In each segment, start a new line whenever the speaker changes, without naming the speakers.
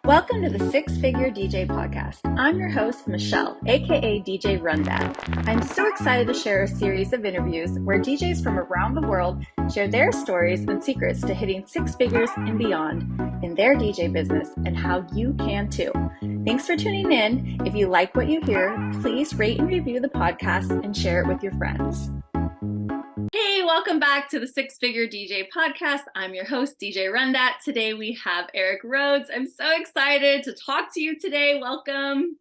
Welcome to the Six Figure DJ Podcast. I'm your host, Michelle, aka DJ RunDat. I'm so excited to share a series of interviews where DJs from around the world share their stories and secrets to hitting six figures and beyond in their DJ business and how you can too. Thanks for tuning in. If you like what you hear, please rate and review the podcast and share it with your friends. Hey, welcome back to the Six Figure DJ Podcast. I'm your host, DJ RunDat. Today we have Eric Rhodes. I'm so excited to talk to you today. Welcome.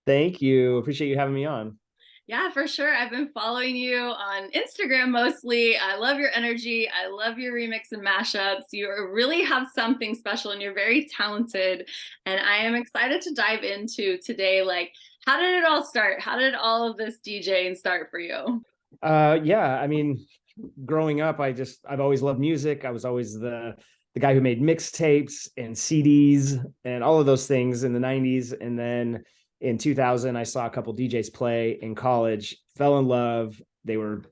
Thank you. Appreciate you having me on.
Yeah, for sure. I've been following you on Instagram mostly. I love your energy. I love your remix and mashups. You really have something special and you're very talented. And I am excited to dive into today, like, how did it all start? How did all of this DJing start for you?
Growing up, I've always loved music. I was always the guy who made mixtapes and CDs and all of those things in the 90s. And then in 2000, I saw a couple DJs play in college, fell in love. They were,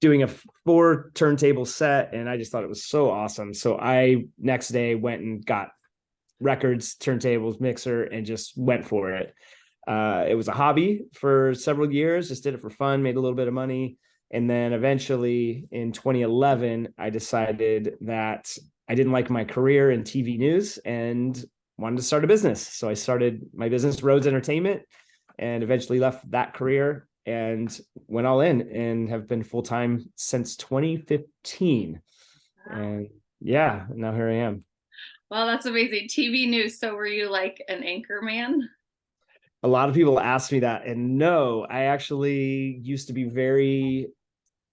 doing a 4 turntable set, and I just thought it was so awesome. So I next day went and got records, turntables, mixer, and just went for it. It was a hobby for several years, just did it for fun, made a little bit of money. And then eventually in 2011, I decided that I didn't like my career in TV news and wanted to start a business. So I started my business, Rhodes Entertainment, and eventually left that career and went all in and have been full-time since 2015. Wow. And yeah, now here I am.
Well, that's amazing. TV news. So were you like an anchor man?
A lot of people ask me that, and no, I actually used to be very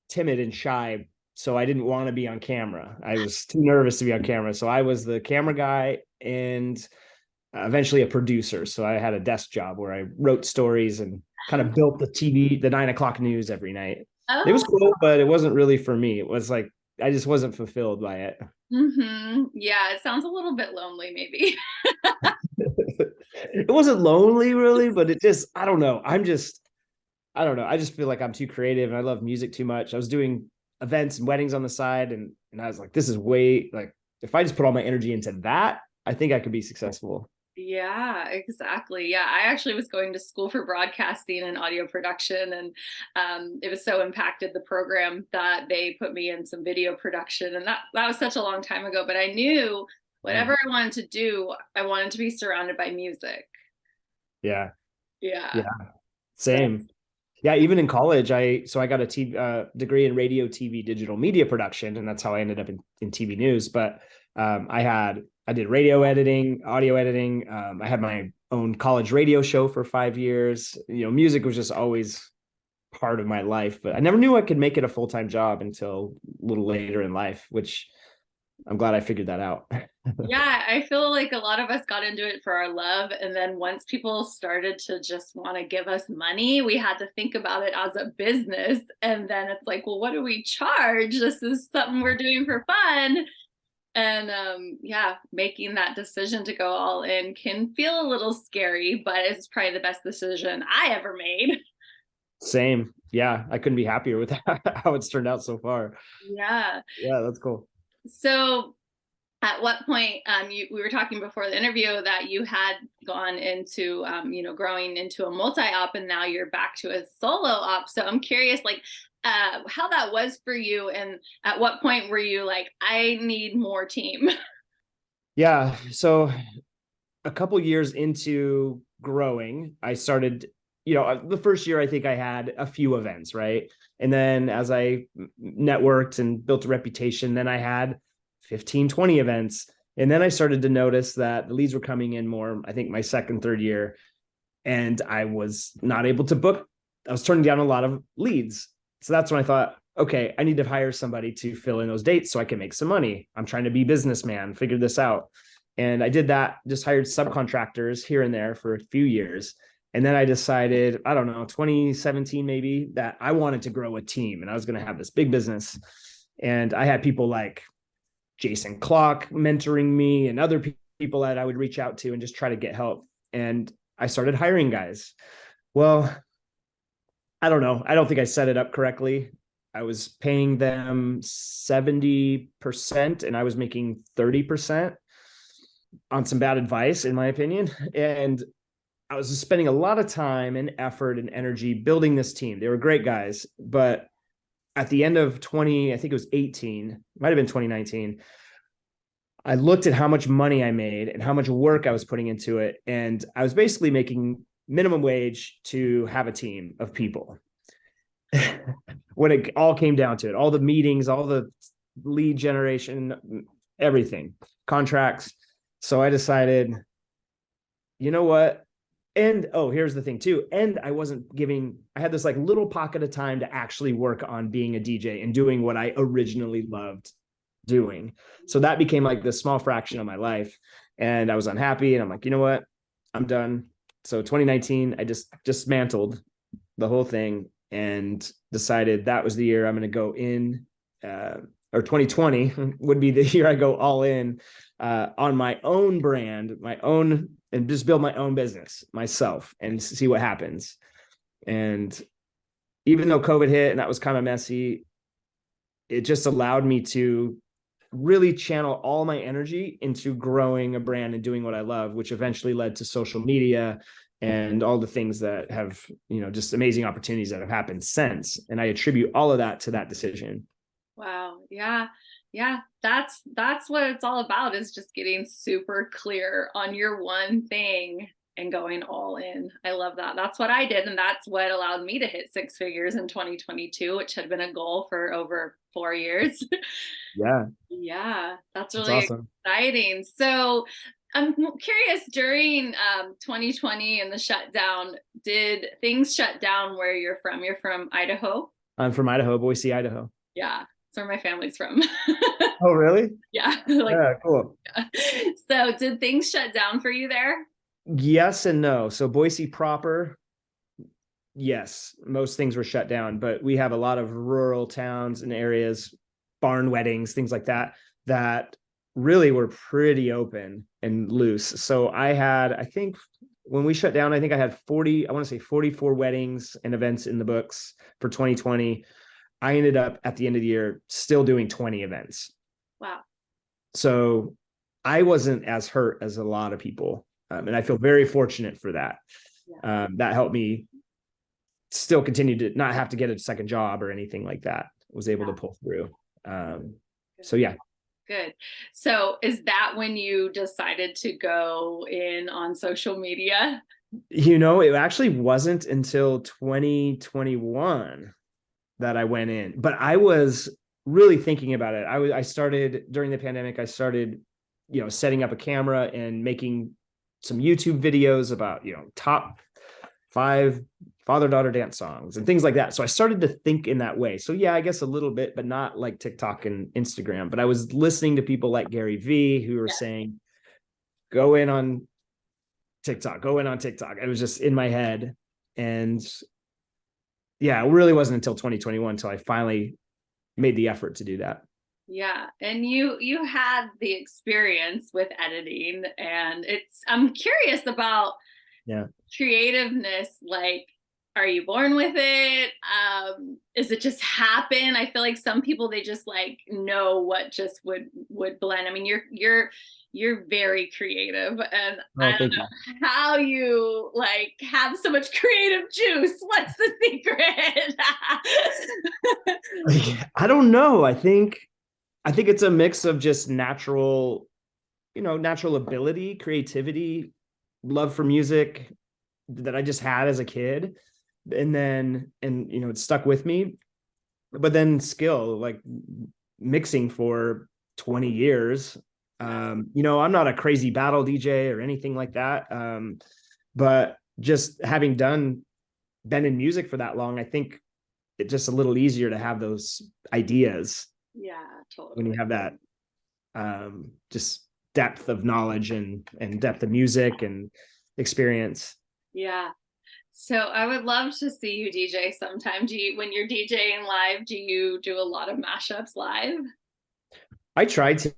timid and shy, so I didn't want to be on camera. I was too nervous to be on camera, so I was the camera guy and eventually a producer. So I had a desk job where I wrote stories and kind of built the TV, the 9 o'clock news every night. Oh. It was cool, but it wasn't really for me. It was like I just wasn't fulfilled by it.
Mm-hmm. Yeah, it sounds a little bit lonely, maybe.
It wasn't lonely really, but it just, I don't know. I just feel like I'm too creative and I love music too much. I was doing events and weddings on the side, and I was like, this is way, like, if I just put all my energy into that, I think I could be successful.
Yeah, exactly. Yeah, I actually was going to school for broadcasting and audio production, and it was so impacted the program that they put me in some video production, and that was such a long time ago. But I knew whatever I wanted to do, I wanted to be surrounded by music.
Yeah.
Yeah.
Same. Yeah, even in college, I got a degree in radio, TV, digital media production, and that's how I ended up in TV news. But I did radio editing, audio editing. I had my own college radio show for 5 years. Music was just always part of my life, but I never knew I could make it a full-time job until a little later in life, which I'm glad I figured that out.
Yeah, I feel like a lot of us got into it for our love. And then once people started to just want to give us money, we had to think about it as a business. And then it's like, well, what do we charge? This is something we're doing for fun. And making that decision to go all in can feel a little scary, but it's probably the best decision I ever made.
Same. Yeah, I couldn't be happier with how it's turned out so far.
Yeah.
Yeah, that's cool.
So at what point, we were talking before the interview that you had gone into, growing into a multi-op, and now you're back to a solo op. So I'm curious, like, how that was for you, and at what point were you like, I need more team?
Yeah. So a couple years into growing, I started, the first year, I think I had a few events, right? And then as I networked and built a reputation, then I had 15, 20 events. And then I started to notice that the leads were coming in more, I think my second, third year, and I was not able to book. I was turning down a lot of leads. So that's when I thought, okay, I need to hire somebody to fill in those dates so I can make some money. I'm trying to be businessman, figure this out. And I did that, just hired subcontractors here and there for a few years. And then I decided, I don't know, 2017 maybe, that I wanted to grow a team and I was going to have this big business. And I had people like Jason Clock mentoring me and other people that I would reach out to and just try to get help. And I started hiring guys. Well, I don't know. I don't think I set it up correctly. I was paying them 70% and I was making 30%. on some bad advice, in my opinion. And I was just spending a lot of time and effort and energy building this team. They were great guys, but at the end of 20, I think it was 18, might have been 2019, I looked at how much money I made and how much work I was putting into it. And I was basically making minimum wage to have a team of people. When it all came down to it, all the meetings, all the lead generation, everything, contracts. So I decided, you know what? And oh, here's the thing too. And I had this like little pocket of time to actually work on being a DJ and doing what I originally loved doing. So that became like this small fraction of my life. And I was unhappy. And I'm like, you know what? I'm done. So 2019, I just dismantled the whole thing and decided that was the year I'm going to go in, or 2020 would be the year I go all in on my own brand, and just build my own business myself and see what happens. And even though COVID hit and that was kind of messy, it just allowed me to really channel all my energy into growing a brand and doing what I love, which eventually led to social media and all the things that have, just amazing opportunities that have happened since. And I attribute all of that to that decision.
Wow. Yeah. Yeah. That's what it's all about, is just getting super clear on your one thing and going all in. I love that. That's what I did. And that's what allowed me to hit 6 figures in 2022, which had been a goal for over 4 years.
Yeah.
Yeah. That's
That's
really
awesome.
exciting. So I'm curious, during 2020 and the shutdown, did things shut down where you're from? You're from Idaho?
I'm from Idaho, Boise, Idaho.
Yeah. That's where my family's from.
Oh, really?
Yeah.
Yeah, cool.
Yeah. So did things shut down for you there?
Yes and no. So Boise proper, yes, most things were shut down, but we have a lot of rural towns and areas, barn weddings, things like that really were pretty open and loose. So I think when we shut down, I think I had 44 weddings and events in the books for 2020. I ended up at the end of the year still doing 20 events.
Wow.
So I wasn't as hurt as a lot of people. And I feel very fortunate for that. Yeah. That helped me still continue to not have to get a second job or anything like that. I was able to pull through. So yeah.
Good. So is that when you decided to go in on social media?
It actually wasn't until 2021 that I went in, but I was really thinking about it. I started during the pandemic. I started, setting up a camera and making some YouTube videos about, top 5 father-daughter dance songs and things like that. So I started to think in that way. So yeah, I guess a little bit, but not like TikTok and Instagram. But I was listening to people like Gary Vee who were saying, go in on TikTok. It was just in my head. And yeah, it really wasn't until 2021 until I finally made the effort to do that.
Yeah. And you had the experience with editing, and I'm curious about creativeness. Like, are you born with it? Is it just happen? I feel like some people, they just like know what just would blend. I mean, you're very creative, and I don't know how you like have so much creative juice. What's the secret?
I don't know. I think it's a mix of just natural ability, creativity, love for music that I just had as a kid. And it stuck with me, but then skill, like mixing for 20 years. I'm not a crazy battle DJ or anything like that. But just having been in music for that long, I think it's just a little easier to have those ideas.
Yeah, totally.
When you have that, just depth of knowledge and depth of music and experience.
Yeah. So I would love to see you DJ sometime. When you're DJing live, do you do a lot of mashups live?
I tried to.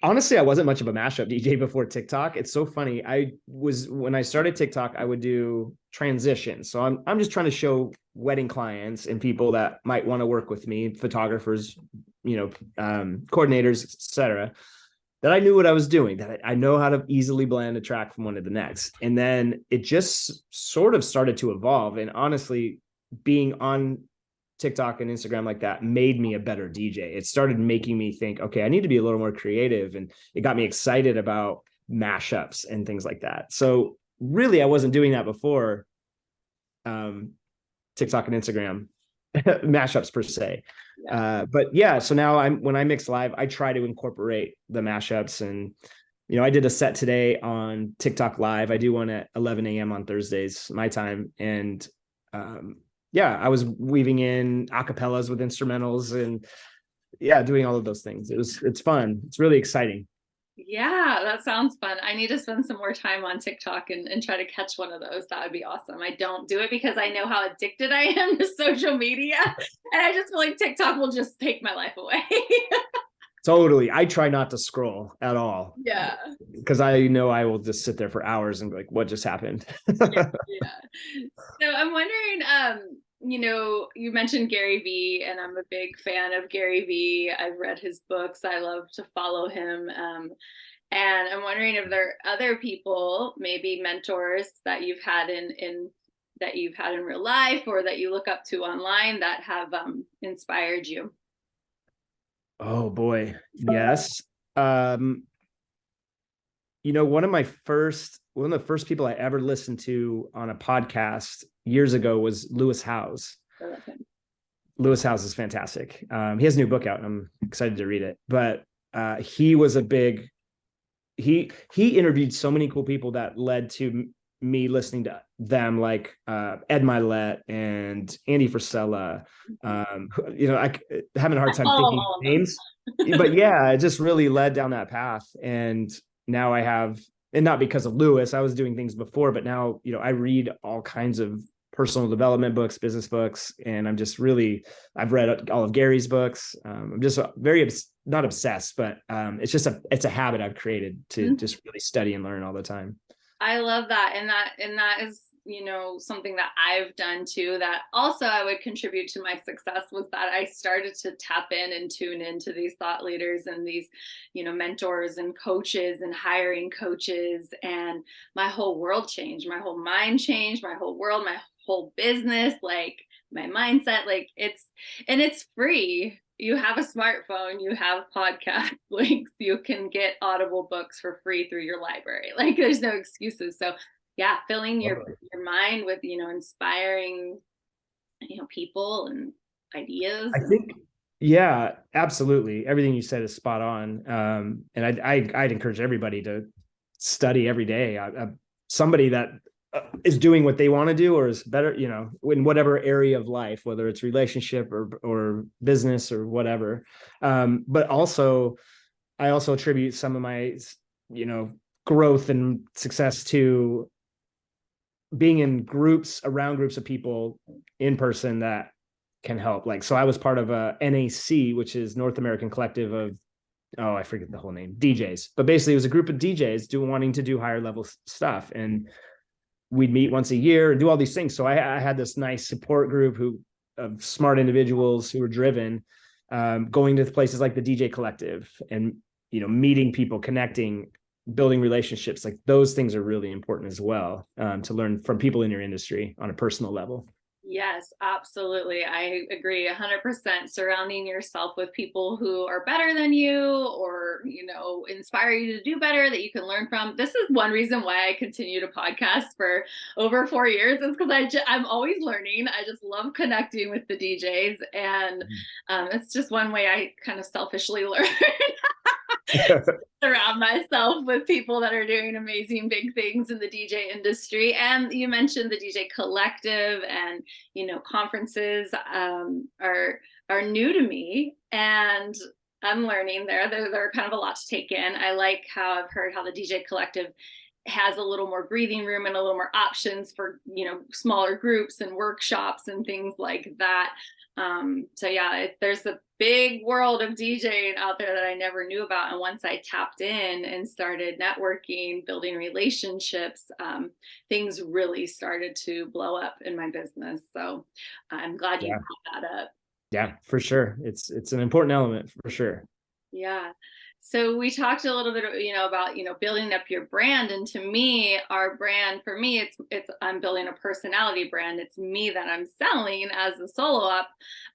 Honestly, I wasn't much of a mashup DJ before TikTok. It's so funny. When I started TikTok, I would do transitions. So I'm just trying to show wedding clients and people that might want to work with me, photographers, coordinators, etc., that I knew what I was doing, that I know how to easily blend a track from one to the next. And then it just sort of started to evolve. And honestly, being on TikTok and Instagram like that made me a better DJ. It started making me think, okay, I need to be a little more creative. And it got me excited about mashups and things like that. So really, I wasn't doing that before TikTok and Instagram mashups per se. Yeah. But yeah, so now when I mix live, I try to incorporate the mashups. And I did a set today on TikTok Live. I do one at 11 a.m. on Thursdays, my time. And yeah, I was weaving in acapellas with instrumentals and yeah, doing all of those things. It's fun. It's really exciting.
Yeah, that sounds fun. I need to spend some more time on TikTok and try to catch one of those. That would be awesome. I don't do it because I know how addicted I am to social media. And I just feel like TikTok will just take my life away.
Totally. I try not to scroll at all.
Yeah.
Because I know I will just sit there for hours and be like, what just happened?
Yeah. So I'm wondering, you mentioned Gary Vee, and I'm a big fan of Gary Vee. I've read his books. I love to follow him. And I'm wondering if there are other people, maybe mentors that you've had in real life or that you look up to online that have inspired you.
Oh boy. Yes. One of the first people I ever listened to on a podcast years ago was Lewis Howes. Lewis Howes is fantastic. He has a new book out and I'm excited to read it, but he was he interviewed so many cool people that led to me listening to them, like Ed Milet and Andy Frisella. I having a hard time thinking names, but yeah, it just really led down that path. And now and not because of Lewis, I was doing things before, but now, I read all kinds of personal development books, business books, and I've read all of Gary's books. I'm just very not obsessed, but it's a habit I've created to just really study and learn all the time.
I love that. And that is, something that I've done too, that also I would contribute to my success, was that I started to tap in and tune into these thought leaders and these, mentors and coaches and hiring coaches. And my whole world changed, my whole mind changed, my whole world, my whole business, like my mindset, like it's free. You have a smartphone, you have podcast links, you can get Audible books for free through your library. Like there's no excuses. So yeah, filling your mind with, inspiring, people and ideas.
I think, yeah, absolutely. Everything you said is spot on. And I'd encourage everybody to study every day. Somebody that is doing what they want to do or is better, in whatever area of life, whether it's relationship or business or whatever. But also, I also attribute some of my, growth and success to being in around groups of people in person that can help. Like, so I was part of a NAC, which is North American Collective of, I forget the whole name, DJs, but basically it was a group of DJs wanting to do higher level stuff. And we'd meet once a year and do all these things. So I had this nice support group of smart individuals who were driven, going to places like the DJ Collective and, meeting people, connecting, building relationships. Like those things are really important as well, to learn from people in your industry on a personal level.
Yes, absolutely. I agree 100%. Surrounding yourself with people who are better than you or, inspire you to do better, that you can learn from. This is one reason why I continue to podcast for over 4 years, is because I'm always learning. I just love connecting with the DJs. And it's just one way I kind of selfishly learn. Surround myself with people that are doing amazing big things in the DJ industry. And you mentioned the DJ Collective, and conferences are new to me, and I'm learning there. They're kind of a lot to take in. I like how I've heard how the DJ Collective has a little more breathing room and a little more options for smaller groups and workshops and things like that. So yeah, there's a big world of DJing out there that I never knew about. And once I tapped in and started networking, building relationships, things really started to blow up in my business. So I'm glad you brought that up.
Yeah, for sure. It's an important element for sure.
Yeah. So we talked a little bit, about, building up your brand. And to me, our brand, for me, I'm building a personality brand. It's me that I'm selling as a solo up.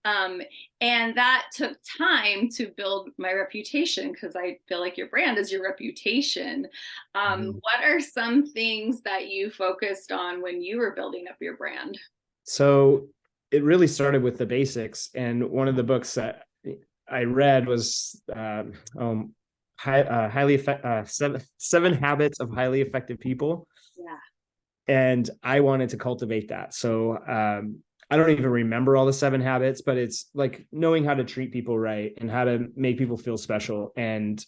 Um, and that took time to build my reputation, because I feel like your brand is your reputation.
Mhm.
What are some things that you focused on when you were building up your brand?
So it really started with the basics. And one of the books that I read was seven Habits of Highly Effective People.
Yeah.
And I wanted to cultivate that. So I don't even remember all the seven habits, but it's like knowing how to treat people right and how to make people feel special. And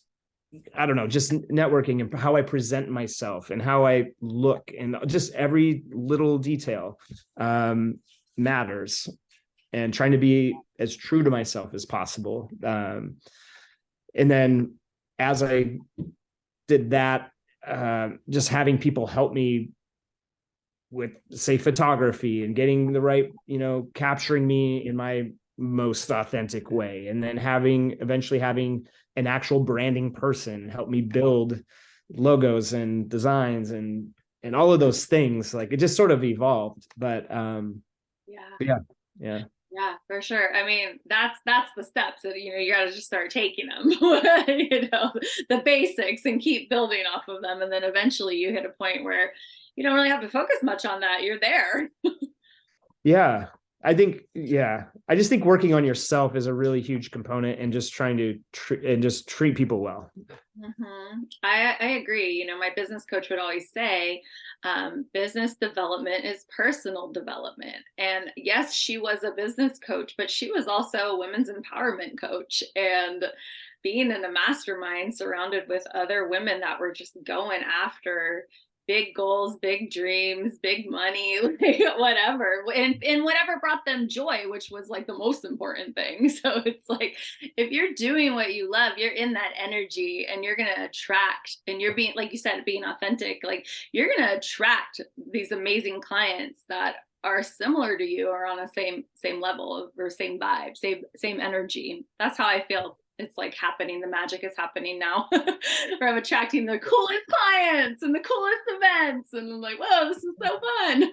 I don't know, just networking and how I present myself and how I look, and just every little detail matters, and trying to be as true to myself as possible. And then as I did that, just having people help me with, say, photography and getting the right, capturing me in my most authentic way, and then eventually having an actual branding person help me build logos and designs and all of those things. Like, it just sort of evolved. But
Yeah.
yeah, yeah.
Yeah, for sure. I mean, that's the steps that, you got to just start taking them, the basics, and keep building off of them. And then eventually you hit a point where you don't really have to focus much on that. You're there.
Yeah. I just think working on yourself is a really huge component, and just trying to just treat people well.
I agree. My business coach would always say, business development is personal development. And yes, she was a business coach, but she was also a women's empowerment coach. And being in a mastermind surrounded with other women that were just going after big goals, big dreams, big money, whatever, and whatever brought them joy, which was like the most important thing. So it's like, if you're doing what you love, you're in that energy, and you're going to attract, and you're being, like you said, being authentic, like you're going to attract these amazing clients that are similar to you, or on a same level, or same vibe, same energy. That's how I feel. It's like happening. The magic is happening now. Where I'm attracting the coolest clients and the coolest events, and I'm like, whoa, this is so fun.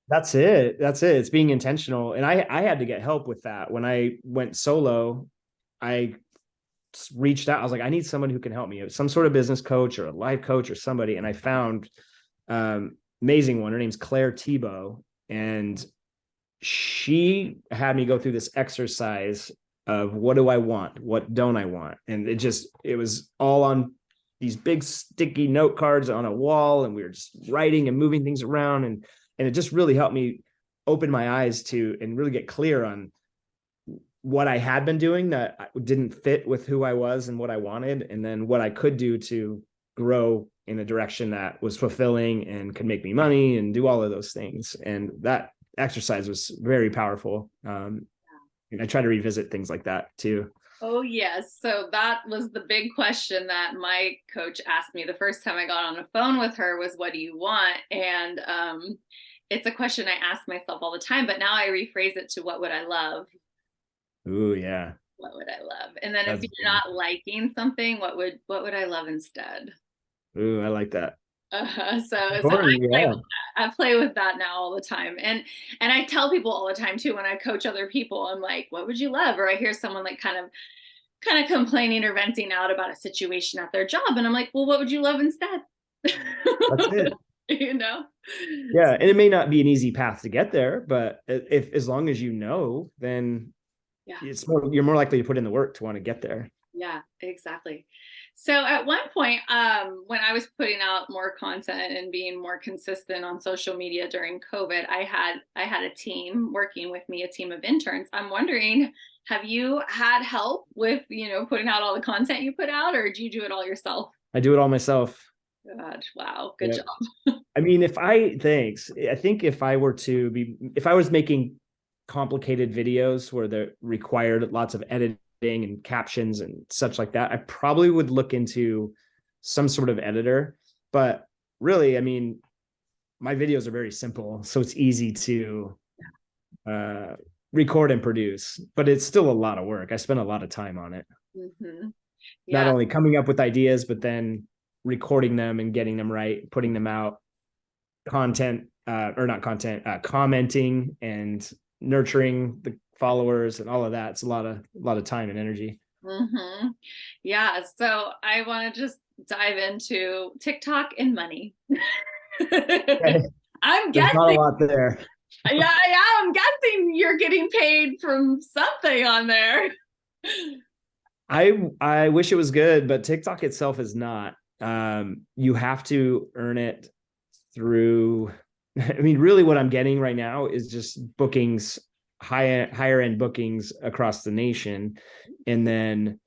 That's it. It's being intentional. And I had to get help with that. When I went solo, I reached out. I was like, I need someone who can help me, some sort of business coach or a life coach or somebody. And I found amazing one. Her name's Claire Thibault. And she had me go through this exercise of, what do I want? What don't I want? And it was all on these big sticky note cards on a wall. And we were just writing and moving things around. And it just really helped me open my eyes to, and really get clear on what I had been doing that didn't fit with who I was and what I wanted, and then what I could do to grow in a direction that was fulfilling and could make me money and do all of those things. And that exercise was very powerful. And I try to revisit things like that too.
Oh, yes. So that was the big question that my coach asked me the first time I got on the phone with her, was, what do you want? And it's a question I ask myself all the time, but now I rephrase it to, what would I love?
Ooh, yeah.
What would I love? And then if
That's
you're not liking something, what would I love instead?
Ooh, I like that.
So
Important, yeah.
I play with that now all the time. And I tell people all the time too, when I coach other people, I'm like, what would you love? Or I hear someone like kind of complaining or venting out about a situation at their job, and I'm like, well, what would you love instead?
That's it.
you know
Yeah, and it may not be an easy path to get there, but if as long as you know, then
yeah,
you're more likely to put in the work to want to get there.
yeah, exactly. So at one point, when I was putting out more content and being more consistent on social media during COVID, I had a team working with me, a team of interns. I'm wondering, have you had help with, putting out all the content you put out, or do you do it all yourself?
I do it all myself.
God, wow, good
Yep.
job.
I mean, I think if I was making complicated videos where they required lots of editing and captions and such like that, I probably would look into some sort of editor. But really, I mean, my videos are very simple, so it's easy to record and produce, but it's still a lot of work. I spend a lot of time on it.
hmm
not
Yeah.
only coming up with ideas, but then recording them and getting them right, putting them out, content, or not content, commenting and nurturing the followers and all of that. It's a lot of time and energy.
Mm-hmm. Yeah. So I want to just dive into TikTok and money.
Okay.
I'm
There's not a
guessing,
lot there.
yeah, I'm guessing you're getting paid from something on there.
I wish it was good, but TikTok itself is not. You have to earn it through. I mean, really, what I'm getting right now is just bookings, higher end bookings across the nation, and then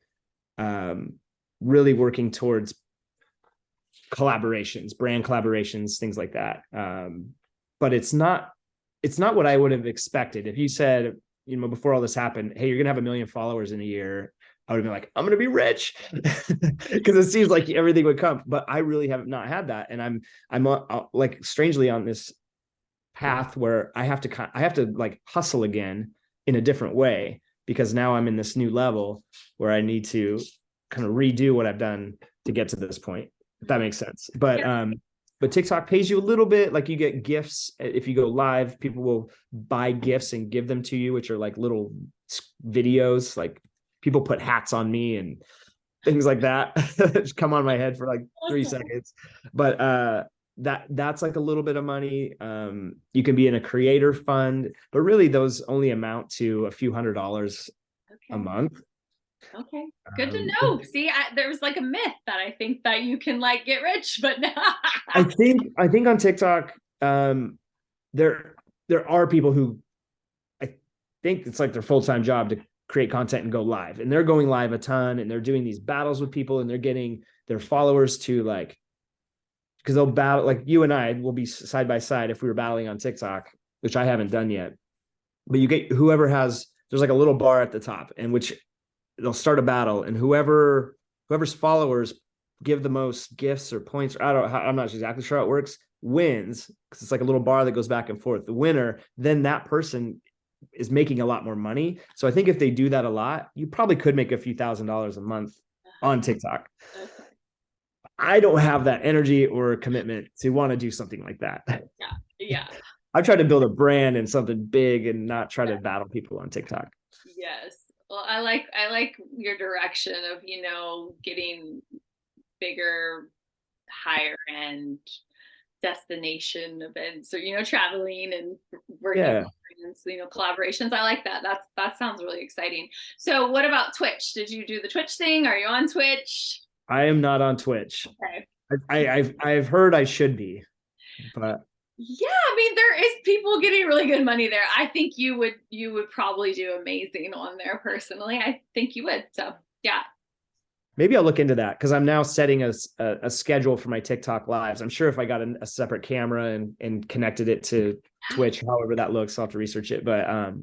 really working towards collaborations, brand collaborations, things like that. But it's not what I would have expected. If you said, before all this happened, hey, you're gonna have 1 million followers in a year, I would have been like, I'm gonna be rich, because it seems like everything would come. But I really have not had that, and I'm like strangely on this path where I have to like hustle again in a different way, because now I'm in this new level where I need to kind of redo what I've done to get to this point, if that makes sense. But TikTok pays you a little bit. Like, you get gifts if you go live. People will buy gifts and give them to you, which are like little videos. Like, people put hats on me and things like that. Just come on my head for like 3 seconds. But that's like a little bit of money. You can be in a creator fund, but really those only amount to a few $100s a
Okay.
month.
Okay. Good to know. See, there was like a myth that I think that you can like get rich, but no.
I think on TikTok, there there are people who, I think it's like their full-time job to create content and go live, and they're going live a ton, and they're doing these battles with people, and they're getting their followers to, like, because they'll battle, like you and I will be side by side if we were battling on TikTok, which I haven't done yet. But you get there's like a little bar at the top, and which they'll start a battle, and whoever's followers give the most gifts or points, or I'm not exactly sure how it works, wins, because it's like a little bar that goes back and forth. The winner, then that person is making a lot more money. So I think if they do that a lot, you probably could make a few $1,000s a month on TikTok.
Okay.
I don't have that energy or commitment to want to do something like that.
Yeah. Yeah.
I've tried to build a brand and something big and not try to battle people on TikTok.
Yes. Well, I like your direction of, getting bigger, higher end destination events, or traveling and working
Yeah.
with friends, collaborations. I like that. That sounds really exciting. So what about Twitch? Did you do the Twitch thing? Are you on Twitch?
I am not on Twitch.
Okay.
I've heard I should be, but
Yeah, I mean, there is people getting really good money there. I think you would probably do amazing on there personally. I think you would. So yeah.
maybe I'll look into that, because I'm now setting a schedule for my TikTok lives. I'm sure if I got a separate camera and connected it to Twitch, however that looks, I'll have to research it. But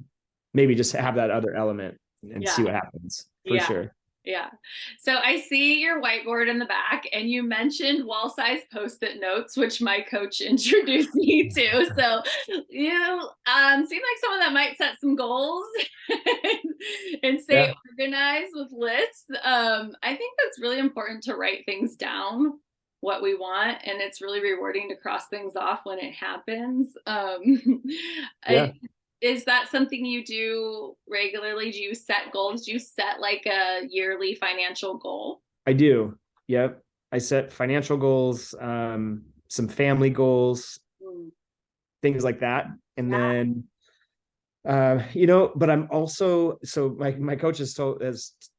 maybe just have that other element and
Yeah.
see what happens, for
Yeah.
sure.
Yeah. So I see your whiteboard in the back, and you mentioned wall size post-it notes, which my coach introduced me to. So seem like someone that might set some goals and stay
Yeah.
organized with lists. I think that's really important to write things down, what we want, and it's really rewarding to cross things off when it happens.
Yeah.
Is that something you do regularly? Do you set goals? Do you set like a yearly financial goal?
I do. Yep. I set financial goals, some family goals,
Mm.
things like that. And
Yeah.
then, but I'm also, so my coach has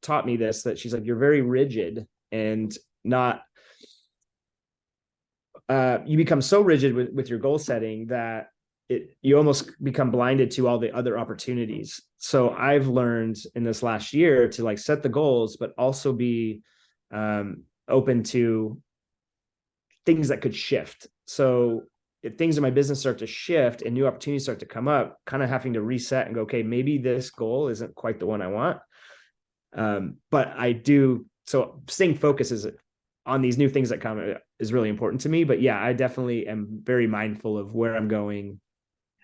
taught me this, that she's like, you're very rigid and not, you become so rigid with your goal setting that you almost become blinded to all the other opportunities. So I've learned in this last year to like set the goals, but also be open to things that could shift. So if things in my business start to shift and new opportunities start to come up, kind of having to reset and go, okay, maybe this goal isn't quite the one I want. But I do, so staying focused on these new things that come is really important to me. But yeah, I definitely am very mindful of where I'm going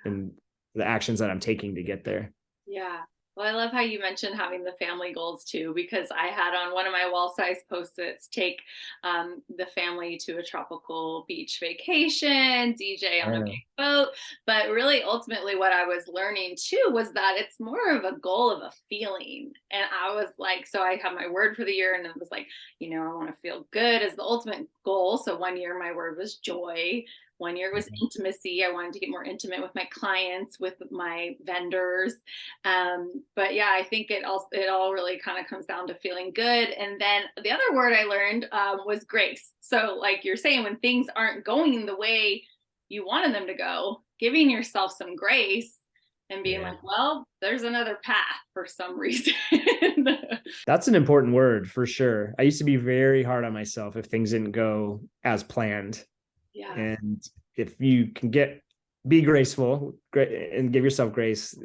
and the actions that I'm taking to get there.
Yeah. Well, I love how you mentioned having the family goals too, because I had on one of my wall size post-its, take the family to a tropical beach vacation, DJ on a
Yeah.
big boat. But really, ultimately, what I was learning too was that it's more of a goal of a feeling. And I was like, so I have my word for the year, and it was like, I want to feel good as the ultimate goal. So one year, my word was joy. One year was intimacy. I wanted to get more intimate with my clients, with my vendors. But yeah, I think it all really kind of comes down to feeling good. And then the other word I learned was grace. So like you're saying, when things aren't going the way you wanted them to go, giving yourself some grace and being
Yeah.
like, well, there's another path for some reason.
That's an important word for sure. I used to be very hard on myself if things didn't go as planned.
Yeah.
And if you can be graceful and give yourself grace,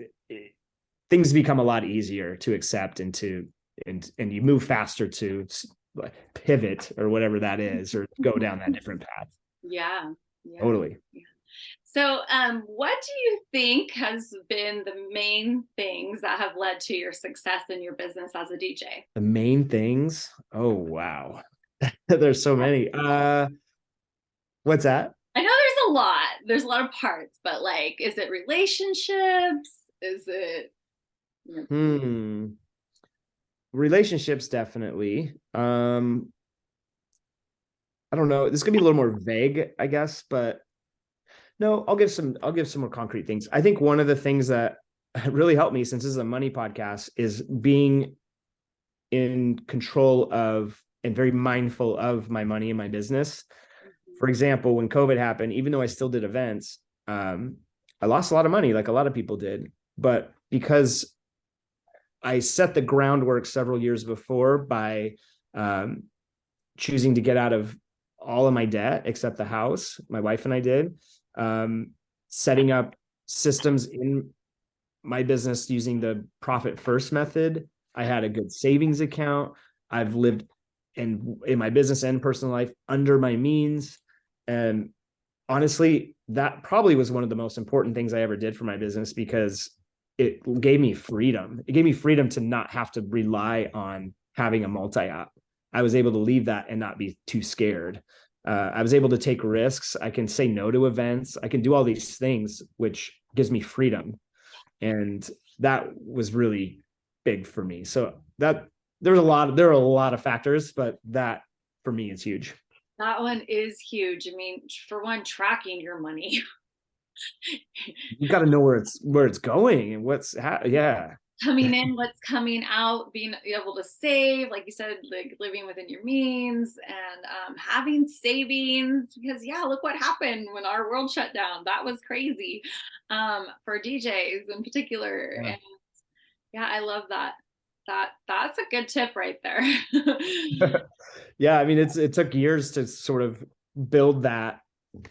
things become a lot easier to accept and you move faster to pivot or whatever that is, or go down that different path.
Yeah. Yeah.
Totally.
Yeah. So, what do you think has been the main things that have led to your success in your business as a DJ?
The main things. Oh, wow. There's so many. What's that?
I know there's a lot. There's a lot of parts, but like, is it relationships? Is it?
Hmm. Relationships, definitely. I don't know. This is gonna be a little more vague, I guess, but no, I'll give some more concrete things. I think one of the things that really helped me, since this is a money podcast, is being in control of and very mindful of my money and my business. For example, when COVID happened, even though I still did events, I lost a lot of money, like a lot of people did. But because I set the groundwork several years before by um, choosing to get out of all of my debt except the house, my wife and I did, um, setting up systems in my business using the profit first method. I had a good savings account. I've lived in my business and personal life under my means. And honestly, that probably was one of the most important things I ever did for my business, because it gave me freedom. It gave me freedom to not have to rely on having a multi-op. I was able to leave that and not be too scared. I was able to take risks. I can say no to events. I can do all these things, which gives me freedom. And that was really big for me. So there are a lot of factors, but that for me is huge.
That one is huge. I mean, for one, tracking your money.
You got to know where it's going and yeah.
Coming in, what's coming out, being able to save, like you said, like living within your means, and having savings. Because yeah, look what happened when our world shut down. That was crazy, for DJs in particular.
Yeah.
And yeah, I love that. That's a good tip right there.
Yeah, I mean, it took years to sort of build that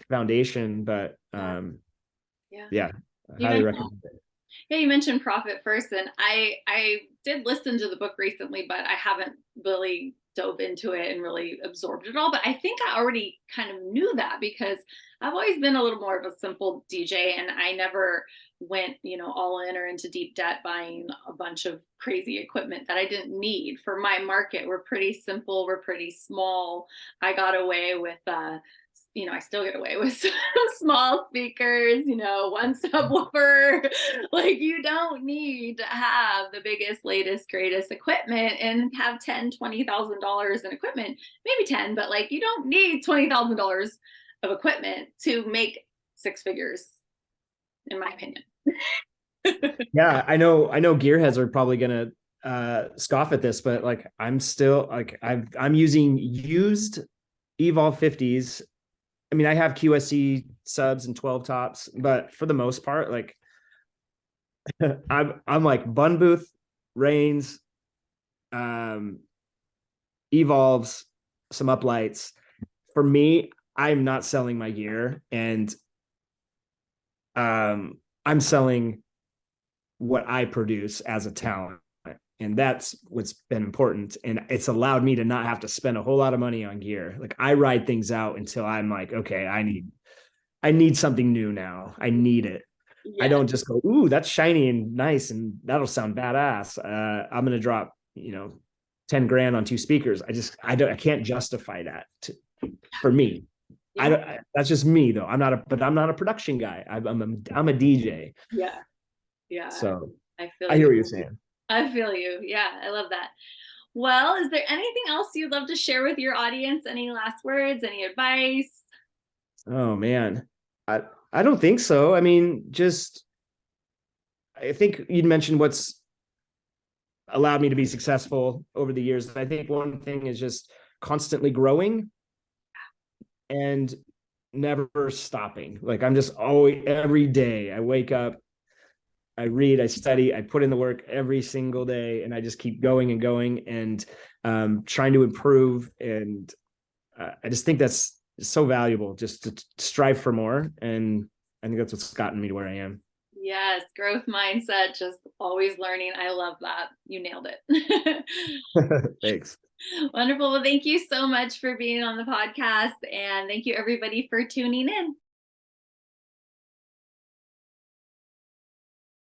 foundation, but
Yeah, yeah.
yeah, I
You
highly
mentioned
recommend it.
Yeah, you mentioned profit first, and I did listen to the book recently, but I haven't really dove into it and really absorbed it all. But I think I already kind of knew that, because I've always been a little more of a simple DJ, and I never went, all in or into deep debt buying a bunch of crazy equipment that I didn't need for my market. We're pretty simple, we're pretty small. I got away with I still get away with small speakers, one subwoofer. Like, you don't need to have the biggest, latest, greatest equipment and have $10,000, $20,000 in equipment, maybe 10, but like, you don't need $20,000 of equipment to make six figures, in my opinion.
Yeah, I know gearheads are probably gonna scoff at this, but like I'm still like I'm using used Evolve 50s. I mean, I have QSC subs and 12 tops, but for the most part, like I'm like Bun Booth, Reigns, um, Evolves, some uplights. For me, I'm not selling my gear, and I'm selling what I produce as a talent. And that's what's been important. And it's allowed me to not have to spend a whole lot of money on gear. Like I ride things out until I'm like, okay, I need something new now. I need it. I
Yes.
don't just go, ooh, that's shiny and nice and that'll sound badass. I'm gonna drop, 10 grand on two speakers. I can't justify that for me.
Yeah.
That's just me though. I'm not a production guy. I'm a DJ.
Yeah. Yeah.
So
I feel
I
you.
hear what you're saying.
I feel you. Yeah. I love that. Well, is there anything else you'd love to share with your audience? Any last words, any advice?
Oh man. I don't think so. I mean, just I think you'd mentioned what's allowed me to be successful over the years. I think one thing is just constantly growing and never stopping. Like I'm just always every day I wake up, I read, I study, I put in the work every single day, and I just keep going and going and trying to improve. And I just think that's so valuable, just to strive for more. And I think that's what's gotten me to where I am.
Yes, growth mindset, just always learning. I love that. You nailed it.
Thanks.
Wonderful. Well, thank you so much for being on the podcast. And thank you, everybody, for tuning in.